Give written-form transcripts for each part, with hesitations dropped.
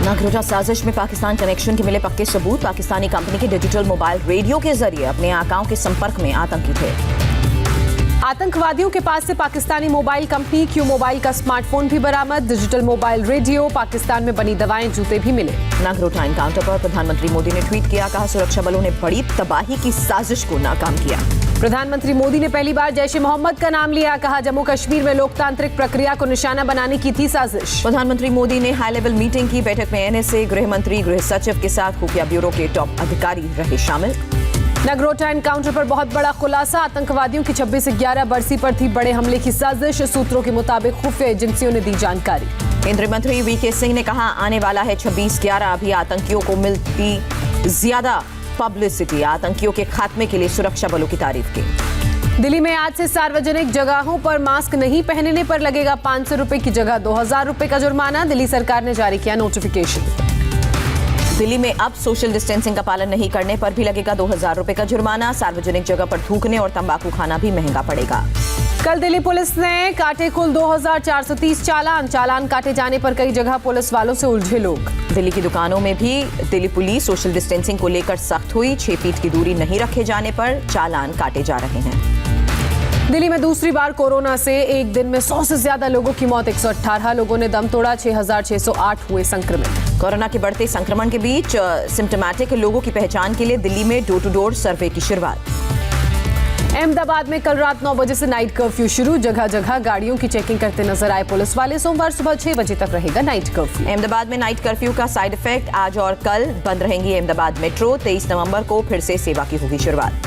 नगरोटा साजिश में पाकिस्तान कनेक्शन के मिले पक्के सबूत। पाकिस्तानी कंपनी के डिजिटल मोबाइल रेडियो के जरिए अपने आकाओं के संपर्क में आतंकी थे। आतंकवादियों के पास से Pakistani mobile company Q mobile का स्मार्टफोन भी बरामद। डिजिटल मोबाइल रेडियो, पाकिस्तान में बनी दवाएं, जूते भी मिले। नगरोटा एनकाउंटर पर प्रधानमंत्री मोदी ने ट्वीट किया, कहा सुरक्षा बलों ने बड़ी तबाही की साजिश को नाकाम किया। प्रधानमंत्री मोदी ने पहली बार जैश ए मोहम्मद का नाम लिया, कहा जम्मू कश्मीर में लोकतांत्रिक प्रक्रिया को निशाना बनाने की थी साजिश। प्रधानमंत्री मोदी ने हाई लेवल मीटिंग की। बैठक में एनएसए, गृह मंत्री, गृह सचिव के साथ खुफिया ब्यूरो के टॉप अधिकारी रहे शामिल। नगरोटा एनकाउंटर पर बहुत बड़ा खुलासा। आतंकवादियों की 26/11 बरसी पर थी बड़े हमले की साजिश। सूत्रों के मुताबिक खुफिया एजेंसियों ने दी जानकारी। केंद्रीय मंत्री वीके सिंह ने कहा, आने वाला है 26/11, अभी आतंकियों को मिलती ज्यादा पब्लिसिटी। आतंकियों के खात्मे के लिए सुरक्षा बलों की तारीफ की। दिल्ली में आज से सार्वजनिक जगहों पर मास्क नहीं पहनने पर लगेगा 500 रुपए की जगह 2000 रुपए का जुर्माना। दिल्ली सरकार ने जारी किया नोटिफिकेशन। दिल्ली में अब सोशल डिस्टेंसिंग का पालन नहीं करने पर भी लगेगा 2000 रुपए का जुर्माना। सार्वजनिक जगह पर थूकने और तंबाकू खाना भी महंगा पड़ेगा। कल दिल्ली पुलिस ने काटे कुल 2430 चालान। चालान काटे जाने पर कई जगह पुलिस वालों से उलझे लोग। दिल्ली की दुकानों में भी दिल्ली पुलिस सोशल डिस्टेंसिंग को लेकर सख्त हुई। 6 फीट की दूरी नहीं रखे जाने पर चालान काटे जा रहे हैं। दिल्ली में दूसरी बार कोरोना से एक दिन में 100 से ज्यादा लोगों की मौत। 118 लोगों ने दम तोड़ा। 6608 हुए संक्रमित। कोरोना के बढ़ते संक्रमण के बीच सिम्टोमेटिक लोगों की पहचान के लिए दिल्ली में डोर टू डोर सर्वे की शुरुआत। अहमदाबाद में कल रात 9 बजे से नाइट कर्फ्यू शुरू। जगह जगह गाड़ियों की चेकिंग करते नजर आए पुलिस वाले। सोमवार सुबह 6 बजे तक रहेगा नाइट कर्फ्यू। अहमदाबाद में नाइट कर्फ्यू का साइड इफेक्ट, आज और कल बंद रहेंगी अहमदाबाद मेट्रो। 23 नवंबर को फिर से सेवा की होगी शुरुआत।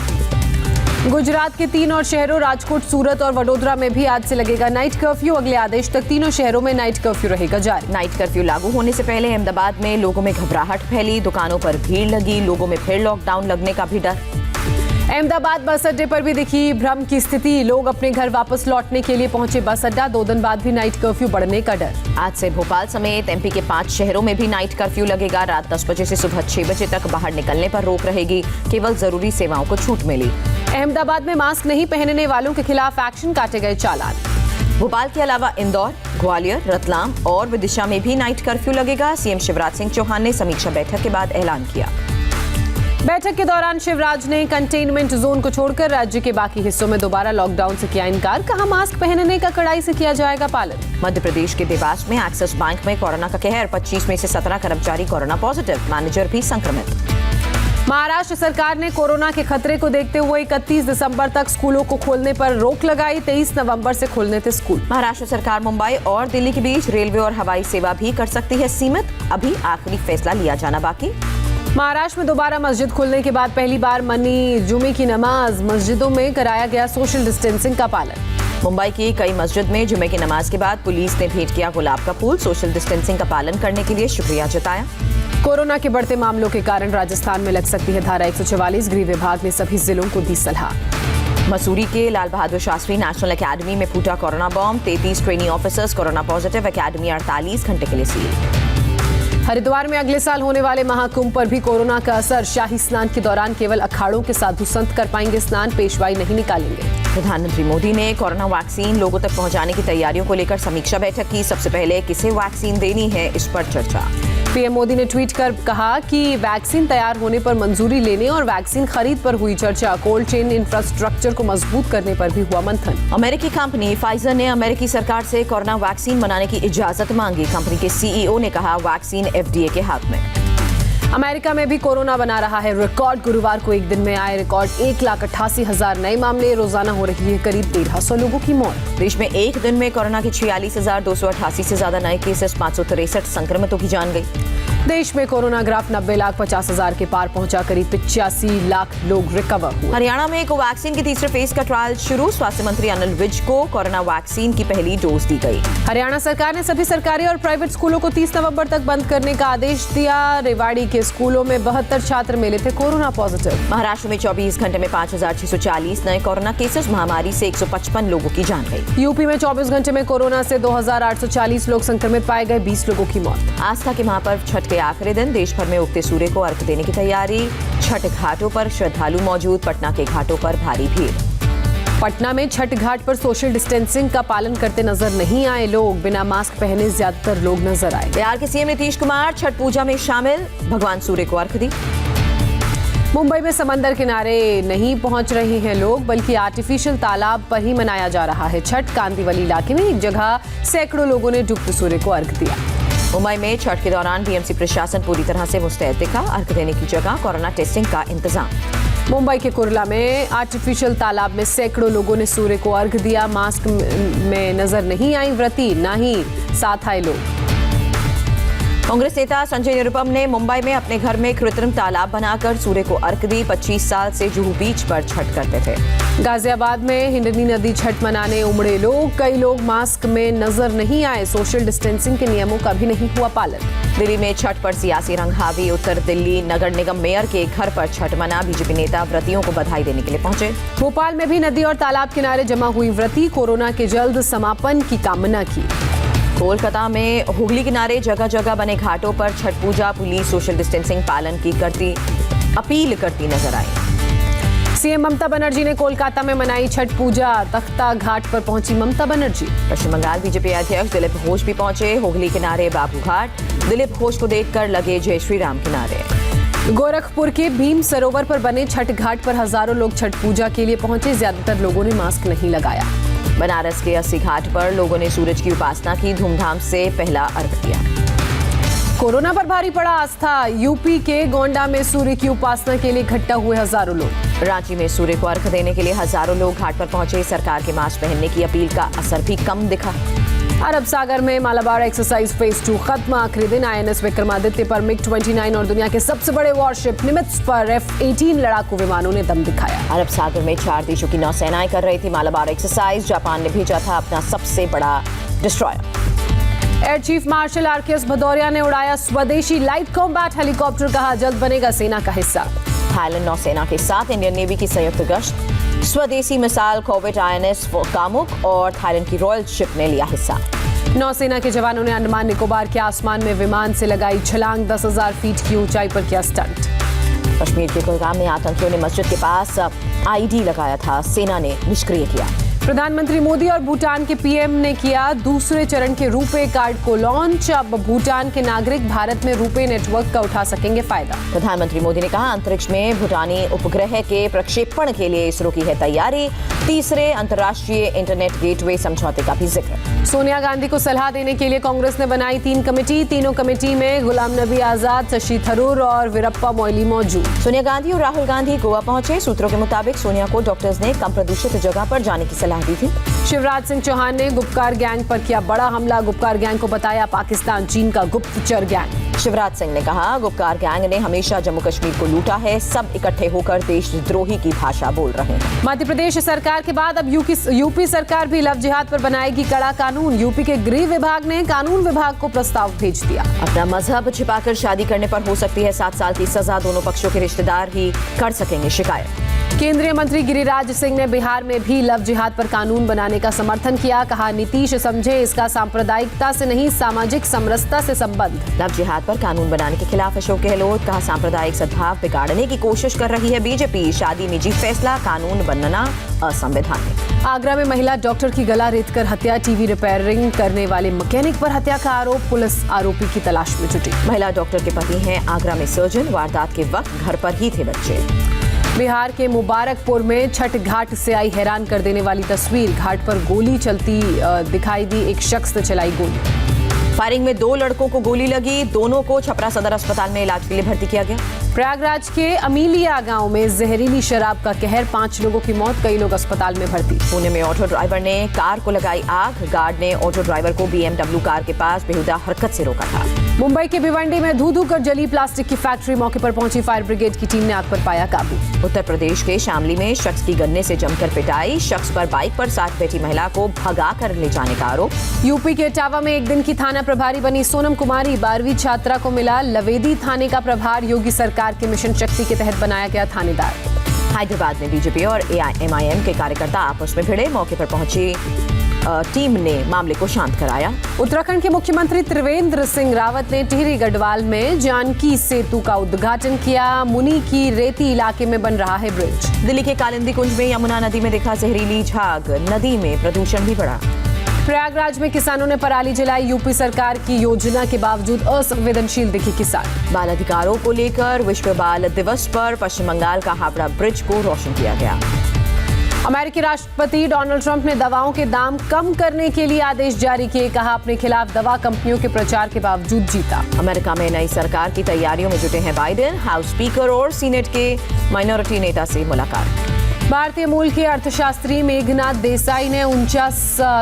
गुजरात के 3 और शहरों राजकोट, सूरत और वडोदरा में भी आज से लगेगा नाइट कर्फ्यू। अगले आदेश तक तीनों शहरों में नाइट कर्फ्यू रहेगा जारी। नाइट कर्फ्यू लागू होने से पहले अहमदाबाद में लोगों में घबराहट फैली। दुकानों पर भीड़ लगी। लोगों में फिर लॉकडाउन लगने का भी डर। अहमदाबाद बस अड्डे पर भी दिखी भ्रम की स्थिति। लोग अपने घर वापस लौटने के लिए पहुंचे बस अड्डा। 2 दिन बाद भी नाइट कर्फ्यू बढ़ने का डर। आज से भोपाल समेत एमपी के 5 शहरों में भी नाइट कर्फ्यू लगेगा। रात 10 बजे से सुबह 6 बजे तक बाहर निकलने पर रोक रहेगी। केवल जरूरी सेवाओं को छूट मिली। अहमदाबाद में मास्क नहीं पहनने वालों के खिलाफ एक्शन, काटे गए चालान। भोपाल के अलावा इंदौर, ग्वालियर, रतलाम और विदिशा में भी नाइट कर्फ्यू लगेगा। सीएम शिवराज सिंह चौहान ने समीक्षा बैठक के बाद ऐलान किया। बैठक के दौरान शिवराज ने कंटेनमेंट जोन को छोड़कर राज्य के बाकी हिस्सों में दोबारा लॉकडाउन से किया इनकार। कहा मास्क पहनने का कड़ाई से किया जाएगा पालन। मध्य प्रदेश के देवास में एक्सिस बैंक में कोरोना का कहर। 25 में से 17 कर्मचारी कोरोना पॉजिटिव, मैनेजर भी संक्रमित। महाराष्ट्र सरकार ने कोरोना के खतरे को देखते हुए 31 दिसंबर तक स्कूलों को खोलने पर रोक लगाई। 23 नवंबर से खोलने थे स्कूल। महाराष्ट्र सरकार मुंबई और दिल्ली के बीच रेलवे और हवाई सेवा भी कर सकती है सीमित। अभी आखिरी फैसला लिया जाना बाकी। महाराष्ट्र में दोबारा मस्जिद खुलने के बाद पहली बार मनी जुमे की नमाज। मस्जिदों में कराया गया सोशल डिस्टेंसिंग का पालन। मुंबई की कई मस्जिद में जुमे की नमाज के बाद पुलिस ने भेंट किया गुलाब का फूल। सोशल डिस्टेंसिंग का पालन करने के लिए शुक्रिया जताया। कोरोना के बढ़ते मामलों के कारण राजस्थान में लग सकती है धारा 144। गृह विभाग ने सभी जिलों को दी सलाह। मसूरी के लाल बहादुर शास्त्री नेशनल एकेडमी में फूटा corona bomb. 33 trainee officers corona positive. Academy 48 घंटे के लिए सील। हरिद्वार में अगले साल होने वाले महाकुंभ पर भी कोरोना का असर। शाही स्नान के दौरान केवल अखाड़ों के साधु संत कर पाएंगे स्नान। पेशवाई नहीं निकालेंगे। प्रधानमंत्री मोदी ने कोरोना वैक्सीन लोगों तक पहुंचाने की तैयारियों को लेकर समीक्षा बैठक की। सबसे पहले किसे वैक्सीन देनी है, इस पर चर्चा। पीएम मोदी ने ट्वीट कर कहा कि वैक्सीन तैयार होने पर मंजूरी लेने और वैक्सीन खरीद पर हुई चर्चा। कोल्ड चेन इंफ्रास्ट्रक्चर को मजबूत करने पर भी हुआ मंथन। अमेरिकी कंपनी फाइजर ने अमेरिकी सरकार से कोरोना वैक्सीन बनाने की इजाजत मांगी। कंपनी के सीईओ ने कहा वैक्सीन एफडीए के हाथ में। अमेरिका में भी कोरोना बना रहा है रिकॉर्ड। गुरुवार को एक दिन में आए रिकॉर्ड 1,88,000 नए मामले। रोजाना हो रही है करीब 1,300 लोगों की मौत। देश में एक दिन में कोरोना के 46,288 से ज्यादा नए केसेस। 563 संक्रमितों की जान गई। देश में कोरोना ग्राफ 90,50,000 के पार पहुंचा। करीब 85 लाख लोग रिकवर हुए। हरियाणा में कोवैक्सीन के तीसरे फेज का ट्रायल शुरू। स्वास्थ्य मंत्री अनिल विज को कोरोना वैक्सीन की पहली डोज दी गई। हरियाणा सरकार ने सभी सरकारी और प्राइवेट स्कूलों को 30 नवंबर तक बंद करने का आदेश दिया। रेवाड़ी के स्कूलों में 72 छात्र मिले थे कोरोना पॉजिटिव। महाराष्ट्र में 24 घंटे में 5,640 नए कोरोना केसेस। महामारी से 155 लोगों की जान गई। यूपी में 24 घंटे में कोरोना से 2,840 लोग संक्रमित पाए गए। 20 लोगों की मौत। आस्था के महापर्व छठ के आखिरी दिन देश भर में उगते सूर्य को अर्घ्य देने की तैयारी। छठ घाटों पर श्रद्धालु मौजूद। पटना के घाटों पर भारी भीड़। पटना में छठ घाट पर सोशल डिस्टेंसिंग का पालन करते नजर नहीं आए लोग। बिना मास्क पहने ज्यादातर लोग नजर आए। बिहार के सीएम नीतीश कुमार छठ पूजा में शामिल, भगवान सूर्य को अर्घ्य दी। मुंबई में समंदर किनारे नहीं पहुंच रहे हैं लोग, बल्कि आर्टिफिशियल तालाब पर ही मनाया जा रहा है छठ। कांदीवली इलाके में एक जगह सैकड़ों लोगों ने डूबते सूर्य को अर्घ्य दिया। मुंबई में छठ के दौरान बीएमसी प्रशासन पूरी तरह से मुस्तैद दिखा। अर्घ्य देने की जगह कोरोना टेस्टिंग का इंतजाम। मुंबई के कुर्ला में आर्टिफिशियल तालाब में सैकड़ों लोगों ने सूर्य को अर्घ्य दिया। मास्क में नजर नहीं आई व्रती, ना ही साथ आए लोग। कांग्रेस नेता संजय निरुपम ने मुंबई में अपने घर में कृत्रिम तालाब बनाकर सूर्य को अर्घ्य दी। 25 साल से जुहू बीच पर छठ करते थे। गाजियाबाद में हिंडनी नदी छठ मनाने उमड़े लोग। कई लोग मास्क में नजर नहीं आए। सोशल डिस्टेंसिंग के नियमों का भी नहीं हुआ पालन। दिल्ली में छठ पर सियासी रंग हावी। उत्तर दिल्ली नगर निगम मेयर के घर पर छठ मना। बीजेपी नेता व्रतियों को बधाई देने के लिए पहुंचे। भोपाल में भी नदी और तालाब किनारे जमा हुई व्रती। कोरोना के जल्द समापन की कामना की। कोलकाता में हुगली किनारे जगह जगह बने घाटों पर छठ पूजा। पुलिस सोशल डिस्टेंसिंग पालन की अपील करती नजर आई। सीएम ममता बनर्जी ने कोलकाता में मनाई छठ पूजा। तख्ता घाट पर पहुंची ममता बनर्जी। पश्चिम बंगाल बीजेपी अध्यक्ष दिलीप घोष भी पहुंचे। हुगली किनारे बाबू घाट। दिलीप घोष को देखकर लगे जय श्री राम किनारे। गोरखपुर के भीम सरोवर पर बने छठ घाट पर हजारों लोग छठ पूजा के लिए पहुंचे। ज्यादातर लोगों ने मास्क नहीं लगाया। बनारस के 80 घाट पर लोगों ने सूरज की उपासना की। धूमधाम से पहला अर्घ्य दिया। कोरोना पर भारी पड़ा आस्था। यूपी के गोंडा में सूर्य की उपासना के लिए इकट्ठा हुए हजारों लोग। रांची में सूर्य को अर्घ्य देने के लिए हजारों लोग घाट पर पहुंचे। सरकार के मास्क पहनने की अपील का असर भी कम दिखा। अरब सागर में मालाबार एक्सरसाइज फेज 2 खत्म। आखिरी दिन आईएनएस विक्रमादित्य पर मिग-29 और दुनिया के सबसे बड़े वॉरशिप निमित्ज पर F-18 लड़ाकू विमानों ने दम दिखाया। अरब सागर में 4 देशों की नौसेनाएं कर रही थी मालाबार एक्सरसाइज। जापान ने भेजा था अपना सबसे बड़ा destroyer. Air chief marshal RKS Bhadauria ने उड़ाया स्वदेशी लाइट कॉम्बैट हेलीकॉप्टर। कहा जल्द बनेगा सेना का हिस्सा। थाईलैंड नौसेना के साथ इंडियन नेवी की संयुक्त गश्त। स्वदेशी मिसाइल कॉर्वेट INS कामुक और थाईलैंड की रॉयल शिप ने लिया हिस्सा। नौसेना के जवानों ने अंडमान निकोबार के आसमान में विमान से लगाई छलांग। 10,000 फीट की ऊंचाई पर किया स्टंट। कश्मीर के कुलगाम में आतंकियों ने मस्जिद के पास IED लगाया था। सेना ने निष्क्रिय किया। प्रधानमंत्री मोदी और भूटान के PM ने किया दूसरे चरण के रुपे कार्ड को लॉन्च। अब भूटान के नागरिक भारत में रुपे नेटवर्क का उठा सकेंगे फायदा। प्रधानमंत्री मोदी ने कहा अंतरिक्ष में भूटानी उपग्रह के प्रक्षेपण के लिए इसरो की है तैयारी। तीसरे अंतर्राष्ट्रीय इंटरनेट गेटवे समझौते का भी जिक्र। सोनिया गांधी को सलाह देने के लिए कांग्रेस ने बनाई 3 कमेटी। तीनों कमेटी में गुलाम नबी आजाद, शशि थरूर और वीरप्पा मोइली मौजूद। सोनिया गांधी और राहुल गांधी गोवा पहुंचे। सूत्रों के मुताबिक सोनिया को डॉक्टर्स ने कम प्रदूषित जगह पर जाने की सलाह दी थी। शिवराज सिंह चौहान ने गुपकार गैंग पर किया बड़ा हमला। गुपकार गैंग को बताया पाकिस्तान चीन का गुप्तचर गैंग। शिवराज सिंह ने कहा गुपकार गैंग ने हमेशा जम्मू कश्मीर को लूटा है। सब इकट्ठे होकर देशद्रोही की भाषा बोल रहे हैं। मध्य प्रदेश सरकार के बाद अब यूपी सरकार भी लव जिहाद पर बनाएगी कड़ा कानून। यूपी के गृह विभाग ने कानून विभाग को प्रस्ताव भेज दिया। अपना मजहब छिपाकर शादी करने पर हो सकती है 7 साल की सजा। दोनों पक्षों के रिश्तेदार ही कर सकेंगे शिकायत। केंद्रीय मंत्री गिरिराज सिंह ने बिहार में भी लव जिहाद पर कानून बनाने का समर्थन किया। कहा नीतीश समझे इसका सांप्रदायिकता से नहीं सामाजिक समरसता से संबंध। लव जिहाद पर कानून बनाने के खिलाफ अशोक गहलोत। कहा सांप्रदायिक सद्भाव बिगाड़ने की कोशिश कर रही है बीजेपी। शादी निजी फैसला, कानून बनना असंवैधानिक। आगरा में महिला डॉक्टर की गला रेतकर हत्या। टीवी रिपेयरिंग करने वाले मैकेनिक पर हत्या का आरोप। पुलिस आरोपी की तलाश में जुटी। महिला डॉक्टर के पति हैं आगरा में सर्जन। वारदात के वक्त घर पर ही थे बच्चे। बिहार के मुबारकपुर में छठ घाट से आई हैरान कर देने वाली तस्वीर। घाट पर गोली चलती दिखाई दी। एक शख्स ने चलाई गोली। फायरिंग में 2 लड़कों को गोली लगी। दोनों को छपरा सदर अस्पताल में इलाज के लिए भर्ती किया गया। प्रयागराज के अमीलिया गांव में जहरीली शराब का कहर। 5 लोगों की मौत, कई लोग अस्पताल में भर्ती। पुणे में ऑटो ड्राइवर ने कार को लगाई आग। गार्ड ने ऑटो ड्राइवर को BMW कार के पास बेहुदा हरकत से रोका था। मुंबई के भिवंडी में धू-धू कर जली प्लास्टिक की फैक्ट्री। मौके पर पहुंची फायर ब्रिगेड की टीम ने आग पर पाया काबू। उत्तर प्रदेश के शामली में शख्स की गन्ने से जमकर पिटाई। शख्स पर बाइक पर साथ बैठी महिला को भगा कर ले जाने का आरोप। यूपी के इटावा में एक दिन की थाना प्रभारी बनी सोनम कुमारी। 12वीं छात्रा को मिला लवेदी थाने का प्रभार। योगी सरकार के मिशन शक्ति के तहत बनाया गया थानेदार। हैदराबाद में बीजेपी और AIMIM के कार्यकर्ता आपस में भिड़े। मौके पर पहुंची टीम ने मामले को शांत कराया। उत्तराखंड के मुख्यमंत्री त्रिवेंद्र सिंह रावत ने टिहरी गढ़वाल में जानकी सेतु का उद्घाटन किया। मुनी की रेती इलाके में बन रहा है ब्रिज। दिल्ली के कालिंदी कुंज में यमुना नदी में दिखा जहरीली झाग, नदी में प्रदूषण भी बढ़ा। प्रयागराज में किसानों ने पराली जलाई। यूपी सरकार की योजना के बावजूद असंवेदनशील दिखे किसान। बाल अधिकारों को लेकर विश्व बाल दिवस पर पश्चिम बंगाल का हावड़ा ब्रिज को रोशन किया गया। अमेरिकी राष्ट्रपति डोनाल्ड ट्रंप ने दवाओं के दाम कम करने के लिए आदेश जारी किए। कहा अपने खिलाफ दवा कंपनियों के प्रचार के बावजूद जीता। अमेरिका में नई सरकार की तैयारियों में जुटे हैं बाइडेन। हाउस स्पीकर और सीनेट के माइनॉरिटी नेता से मुलाकात। भारतीय मूल के अर्थशास्त्री मेघनाथ देसाई ने 49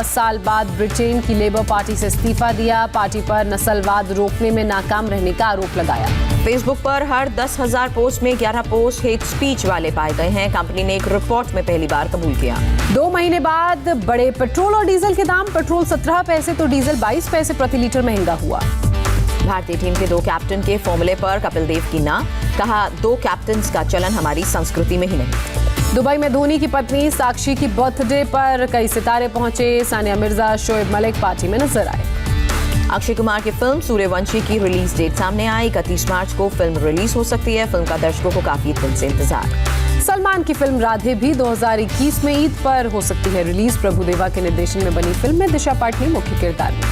साल बाद ब्रिटेन की लेबर पार्टी से इस्तीफा दिया। पार्टी पर नस्लवाद रोकने में नाकाम रहने का आरोप लगाया। फेसबुक पर हर 10,000 पोस्ट में 11 पोस्ट हेट स्पीच वाले पाए गए हैं। कंपनी ने एक रिपोर्ट में पहली बार कबूल किया। 2 महीने बाद बढ़े पेट्रोल और डीजल के दाम। पेट्रोल 17 पैसे तो डीजल 22 पैसे प्रति लीटर महंगा हुआ। भारतीय टीम के 2 कैप्टन के फॉर्मूले पर कपिल देव की ना। कहा 2 कैप्टन का चलन हमारी संस्कृति में ही नहीं। दुबई में धोनी की पत्नी साक्षी की बर्थडे पर कई सितारे पहुंचे। सानिया मिर्जा, शोएब मलिक पार्टी में नजर आए। अक्षय कुमार की फिल्म सूर्यवंशी की रिलीज डेट सामने आई। 31 मार्च को फिल्म रिलीज हो सकती है। फिल्म का दर्शकों को काफी दिन से इंतजार। सलमान की फिल्म राधे भी 2021 में ईद पर हो सकती है रिलीज। प्रभुदेवा के निर्देशन में बनी फिल्म में दिशा पाटनी मुख्य किरदार में।